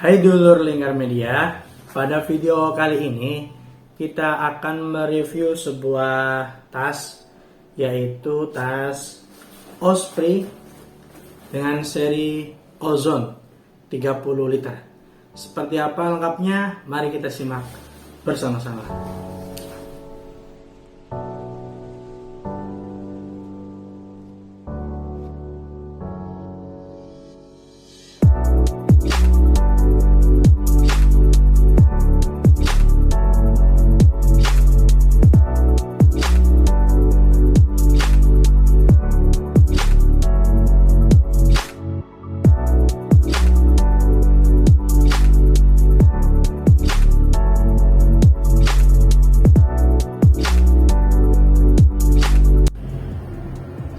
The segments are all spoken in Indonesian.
Hai dulur Lingkar Media, pada video kali ini kita akan mereview sebuah tas, yaitu tas Osprey dengan seri Ozone 30 liter. Seperti apa lengkapnya? Mari kita simak bersama-sama.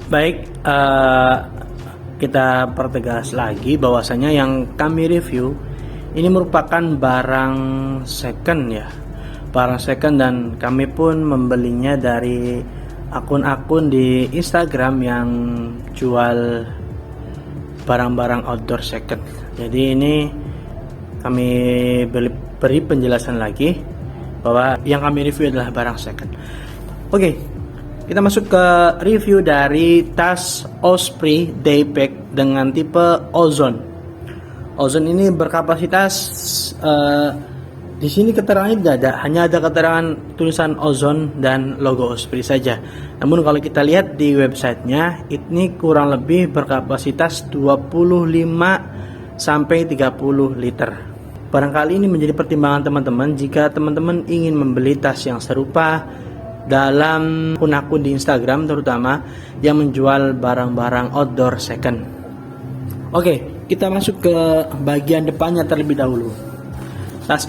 Baik, kita pertegas lagi bahwasanya yang kami review ini merupakan barang second ya, barang second, dan kami pun membelinya dari akun-akun di Instagram yang jual barang-barang outdoor second. Jadi ini kami beri penjelasan lagi bahwa yang kami review adalah barang second. Oke. Kita masuk ke review dari tas Osprey Daypack dengan tipe Ozone. Ozone ini berkapasitas di sini keterangannya tidak ada, hanya ada keterangan tulisan Ozone dan logo Osprey saja. Namun kalau kita lihat di websitenya, ini kurang lebih berkapasitas 25 sampai 30 liter. Barangkali ini menjadi pertimbangan teman-teman jika teman-teman ingin membeli tas yang serupa dalam akun-akun di Instagram, terutama yang menjual barang-barang outdoor second. Oke, kita masuk ke bagian depannya terlebih dahulu. Tas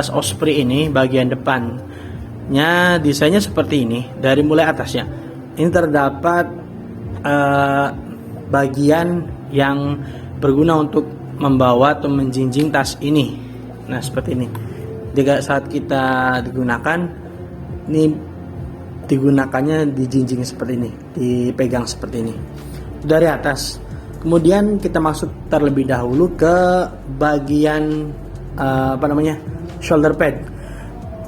Osprey ini, bagian depannya desainnya seperti ini. Dari mulai atasnya, ini terdapat bagian yang berguna untuk membawa atau menjinjing tas ini. Nah, seperti ini. Jika saat kita digunakan, ini digunakannya dijinjing seperti ini, dipegang seperti ini dari atas. Kemudian kita masuk terlebih dahulu ke bagian shoulder pad.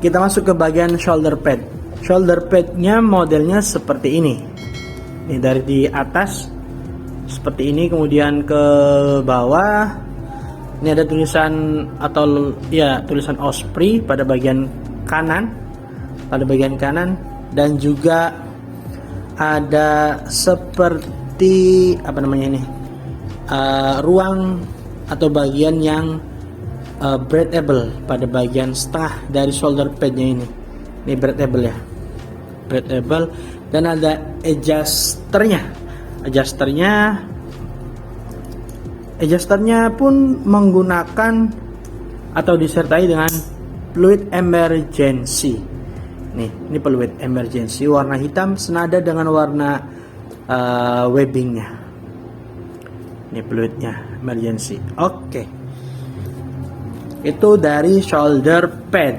Kita masuk ke bagian shoulder pad. Shoulder padnya modelnya seperti ini. Ini dari di atas seperti ini, kemudian ke bawah ini ada tulisan tulisan Osprey pada bagian kanan, dan juga ada seperti ruang atau bagian yang breathable pada bagian setengah dari shoulder padnya ini. Ini breathable ya, breathable, dan ada adjusternya pun menggunakan atau disertai dengan fluid emergency. Ini fluid emergency warna hitam senada dengan warna webbingnya. Ini fluidnya emergency. Oke. Itu dari shoulder pad.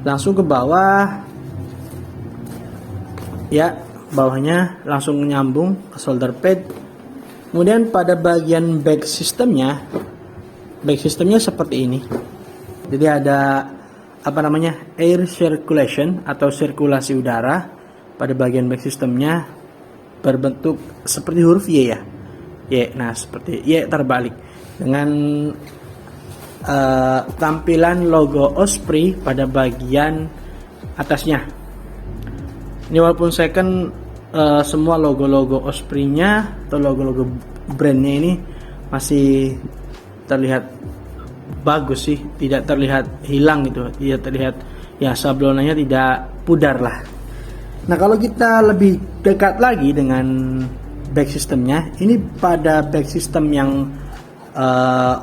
Langsung ke bawah. Ya, bawahnya langsung nyambung ke shoulder pad. Kemudian pada bagian back systemnya seperti ini. Jadi ada air circulation atau sirkulasi udara pada bagian back systemnya, berbentuk seperti huruf Y ya. Nah, seperti Y terbalik dengan tampilan logo Osprey pada bagian atasnya. Ini walaupun second, semua logo-logo Osprey-nya atau logo-logo brandnya ini masih terlihat bagus sih, tidak terlihat hilang gitu, tidak terlihat ya, sablonanya tidak pudar lah. Nah, kalau kita lebih dekat lagi dengan back systemnya, ini pada back system yang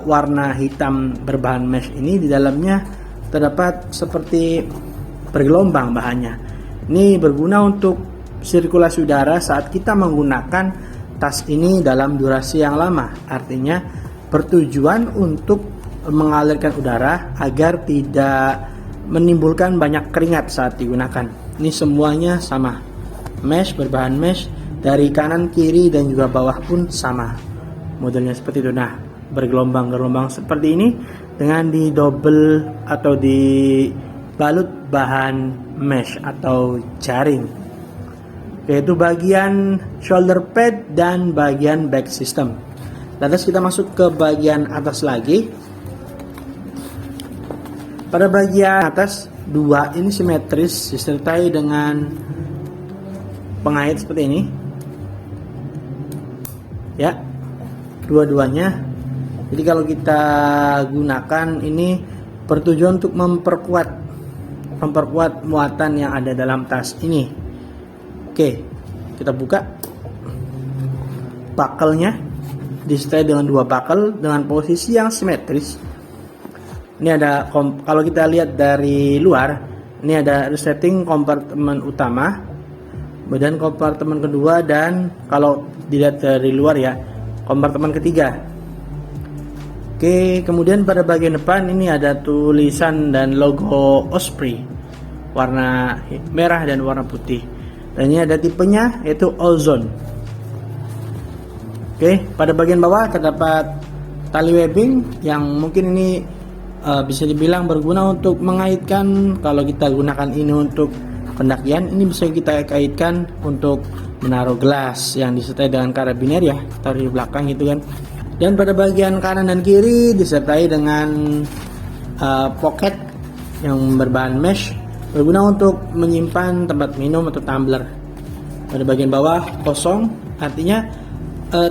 warna hitam berbahan mesh ini, di dalamnya terdapat seperti bergelombang bahannya. Ini berguna untuk sirkulasi udara saat kita menggunakan tas ini dalam durasi yang lama. Artinya bertujuan untuk mengalirkan udara agar tidak menimbulkan banyak keringat saat digunakan. Ini semuanya sama, mesh, berbahan mesh, dari kanan, kiri, dan juga bawah pun sama modelnya seperti itu. Nah, bergelombang-gelombang seperti ini dengan di double atau dibalut bahan mesh atau jaring, yaitu bagian shoulder pad dan bagian back system. Lantas kita masuk ke bagian atas lagi. Pada bagian atas dua ini simetris disertai dengan pengait seperti ini ya, dua-duanya. Jadi kalau kita gunakan ini bertujuan untuk memperkuat muatan yang ada dalam tas ini. Oke, kita buka buckle-nya, disertai dengan dua buckle dengan posisi yang simetris. Ini ada, kalau kita lihat dari luar, ini ada resetting kompartemen utama, kemudian kompartemen kedua, dan kalau dilihat dari luar ya, kompartemen ketiga. Oke, kemudian pada bagian depan ini ada tulisan dan logo Osprey warna merah dan warna putih. Dan ini ada tipenya yaitu Ozone. Oke, pada bagian bawah terdapat tali webbing yang mungkin ini bisa dibilang berguna untuk mengaitkan. Kalau kita gunakan ini untuk pendakian, ini bisa kita kaitkan untuk menaruh gelas yang disertai dengan karabiner ya, taruh di belakang gitu kan. Dan pada bagian kanan dan kiri disertai dengan pocket yang berbahan mesh, berguna untuk menyimpan tempat minum atau tumbler. Pada bagian bawah kosong, artinya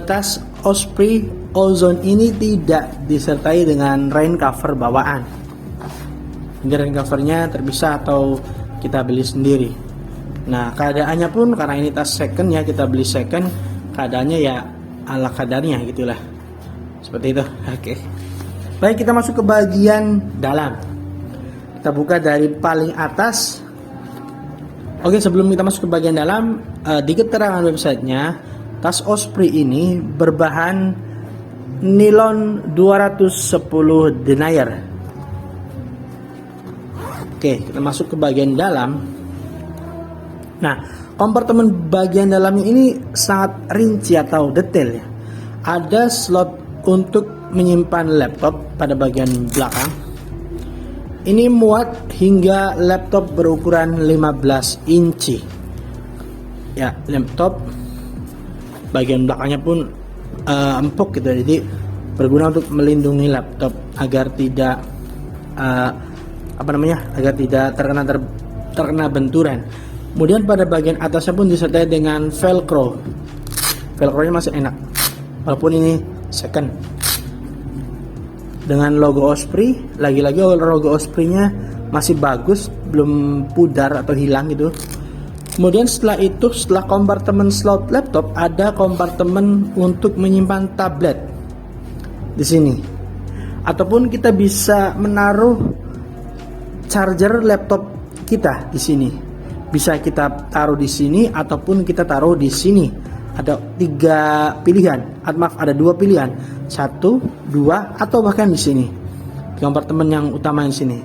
tas Osprey Ozone ini tidak disertai dengan rain cover bawaan. Ini rain covernya terpisah atau kita beli sendiri. Nah, keadaannya pun karena ini tas second ya, kita beli second, keadaannya ya ala kadarnya gitulah. Seperti itu. Oke. Baik, kita masuk ke bagian dalam. Kita buka dari paling atas. Oke, sebelum kita masuk ke bagian dalam, di keterangan websitenya, tas Osprey ini berbahan nilon 210 denier. Oke, kita masuk ke bagian dalam. Nah, kompartemen bagian dalamnya ini sangat rinci atau detail ya. Ada slot untuk menyimpan laptop pada bagian belakang. Ini muat hingga laptop berukuran 15 inci. Ya, laptop bagian belakangnya pun empuk gitu, jadi berguna untuk melindungi laptop agar tidak agar tidak terkena benturan. Kemudian pada bagian atasnya pun disertai dengan velcro. Velcro-nya masih enak, walaupun ini second. Dengan logo Osprey, lagi-lagi logo Osprey-nya masih bagus, belum pudar atau hilang gitu. Kemudian setelah itu, setelah kompartemen slot laptop, ada kompartemen untuk menyimpan tablet di sini. Ataupun kita bisa menaruh charger laptop kita di sini. Bisa kita taruh di sini ataupun kita taruh di sini. Ada 3 pilihan, ada 2 pilihan, 1, 2, atau bahkan di sini di kompartemen yang utama di sini.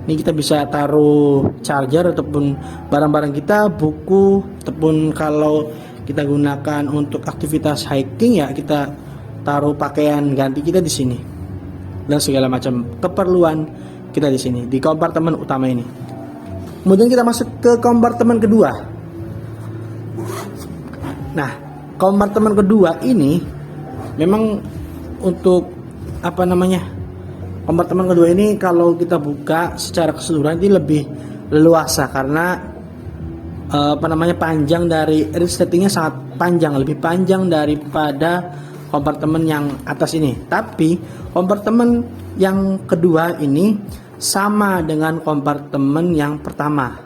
Ini kita bisa taruh charger ataupun barang-barang kita, buku, ataupun kalau kita gunakan untuk aktivitas hiking ya kita taruh pakaian ganti kita di sini dan segala macam keperluan kita di sini di kompartemen utama ini. Kemudian kita masuk ke kompartemen kedua. Nah, kompartemen kedua ini memang untuk kompartemen kedua ini kalau kita buka secara keseluruhan ini lebih leluasa karena panjang dari resettingnya sangat panjang, lebih panjang daripada kompartemen yang atas ini. Tapi kompartemen yang kedua ini sama dengan kompartemen yang pertama,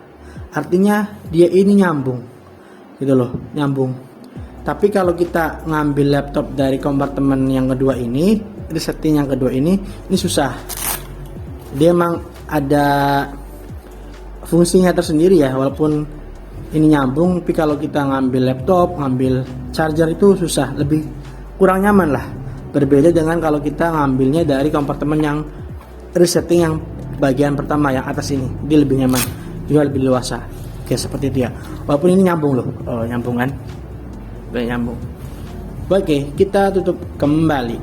artinya dia ini nyambung gitu loh, nyambung. Tapi kalau kita ngambil laptop dari kompartemen yang kedua ini, resetting yang kedua ini susah. Dia emang ada fungsinya tersendiri ya, walaupun ini nyambung, tapi kalau kita ngambil laptop, ngambil charger itu susah, lebih kurang nyaman lah. Berbeda dengan kalau kita ngambilnya dari kompartemen yang resetting yang bagian pertama yang atas ini, dia lebih nyaman, juga lebih luasa. Oke, seperti itu ya. Walaupun ini nyambung loh, nyambung kan? Baik, nyambung. Oke, kita tutup kembali.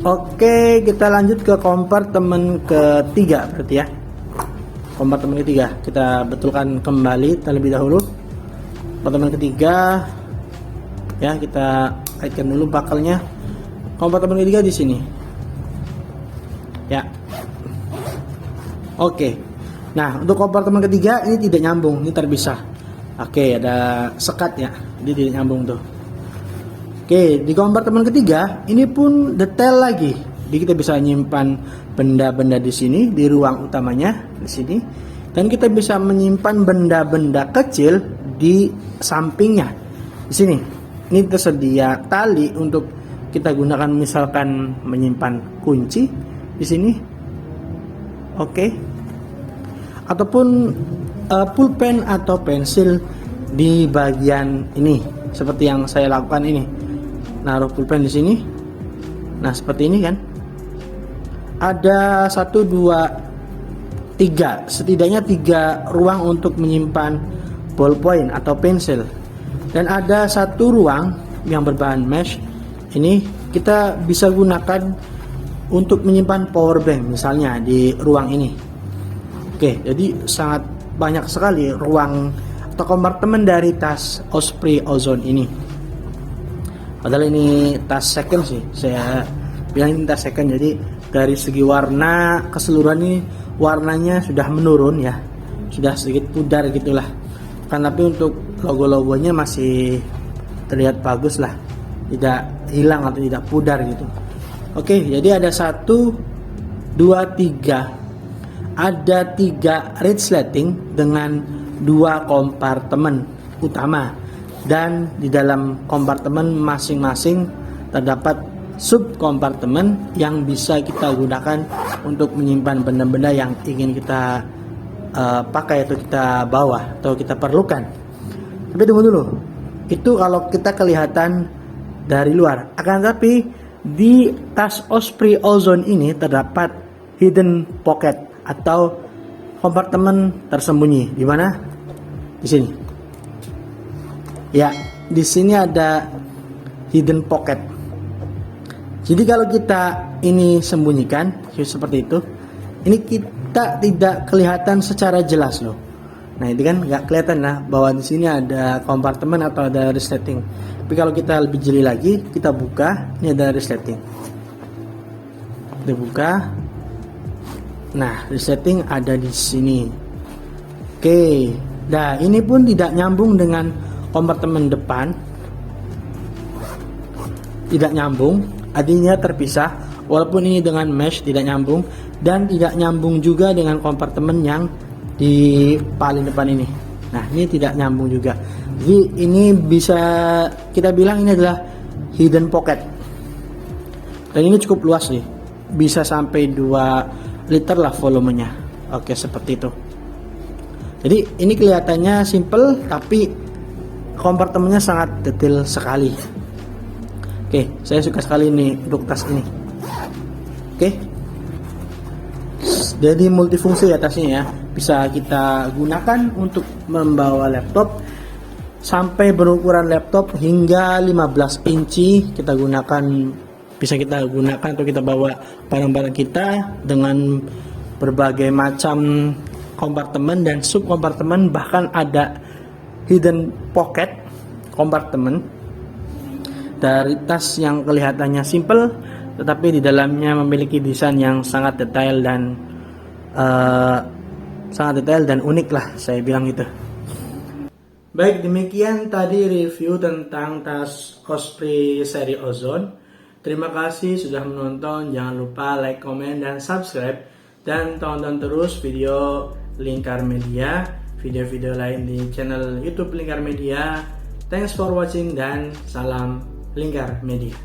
Oke, kita lanjut ke kompartemen ketiga berarti ya. Kompartemen ketiga kita betulkan kembali terlebih dahulu. Kompartemen ketiga ya, kita kaitkan dulu bakalnya. Kompartemen ketiga di sini ya. Oke, nah untuk kompartemen ketiga ini tidak nyambung, ini terpisah. Oke, ada sekat ya, jadi tidak nyambung tuh. Oke, di kompartemen ketiga ini pun detail lagi. Jadi kita bisa menyimpan benda-benda di sini di ruang utamanya di sini, dan kita bisa menyimpan benda-benda kecil di sampingnya di sini. Ini tersedia tali untuk kita gunakan misalkan menyimpan kunci di sini. Oke. Ataupun pulpen atau pensil di bagian ini seperti yang saya lakukan ini. Naruh pulpen di sini. Nah, seperti ini kan. Ada 1 2 3, setidaknya 3 ruang untuk menyimpan ballpoint atau pensil. Dan ada 1 ruang yang berbahan mesh. Ini kita bisa gunakan untuk menyimpan power bank misalnya di ruang ini. Oke, jadi sangat banyak sekali ruang atau kompartemen dari tas Osprey Ozone ini. Padahal ini tas second sih, saya bilang ini tas second. Jadi dari segi warna keseluruhan ini warnanya sudah menurun ya, sudah sedikit pudar gitulah. Kan tapi untuk logo-logonya masih terlihat bagus lah, tidak hilang atau tidak pudar gitu. Oke, jadi ada 1 2 3, ada 3 resleting dengan 2 kompartemen utama. Dan di dalam kompartemen masing-masing terdapat sub kompartemen yang bisa kita gunakan untuk menyimpan benda-benda yang ingin kita pakai atau kita bawa atau kita perlukan. Tapi tunggu dulu, itu kalau kita kelihatan dari luar. Akan tetapi di tas Osprey Ozone ini terdapat hidden pocket atau kompartemen tersembunyi. Di mana? Di sini. Ya, di sini ada hidden pocket. Jadi kalau kita ini sembunyikan seperti itu, ini kita tidak kelihatan secara jelas loh. Nah, itu kan nggak kelihatan lah bahwa di sini ada kompartemen atau ada resleting. Tapi kalau kita lebih jeli lagi, kita buka, ini ada resleting. Kita buka. Nah, resleting ada di sini. Oke. Nah, ini pun tidak nyambung dengan kompartemen depan, tidak nyambung, artinya terpisah. Walaupun ini dengan mesh tidak nyambung, dan tidak nyambung juga dengan kompartemen yang di paling depan ini. Nah, ini tidak nyambung juga. Jadi ini bisa kita bilang ini adalah hidden pocket. Dan ini cukup luas nih, bisa sampai 2 liter lah volumenya. Oke, seperti itu. Jadi ini kelihatannya simple, tapi kompartemennya sangat detail sekali. Oke, saya suka sekali nih untuk tas ini. Oke, jadi multifungsi ya tasnya ya. Bisa kita gunakan untuk membawa laptop sampai berukuran laptop hingga 15 inci. Kita gunakan, bisa kita gunakan atau kita bawa barang-barang kita dengan berbagai macam kompartemen dan sub kompartemen, bahkan ada hidden pocket kompartemen dari tas yang kelihatannya simple tetapi di dalamnya memiliki desain yang sangat detail dan unik lah, saya bilang gitu. Baik, demikian tadi review tentang tas Osprey seri Ozone. Terima kasih sudah menonton. Jangan lupa like, comment, dan subscribe, dan tonton terus video Lingkar Media, video-video lain di channel YouTube Lingkar Media. Thanks for watching dan salam Lingkar Media.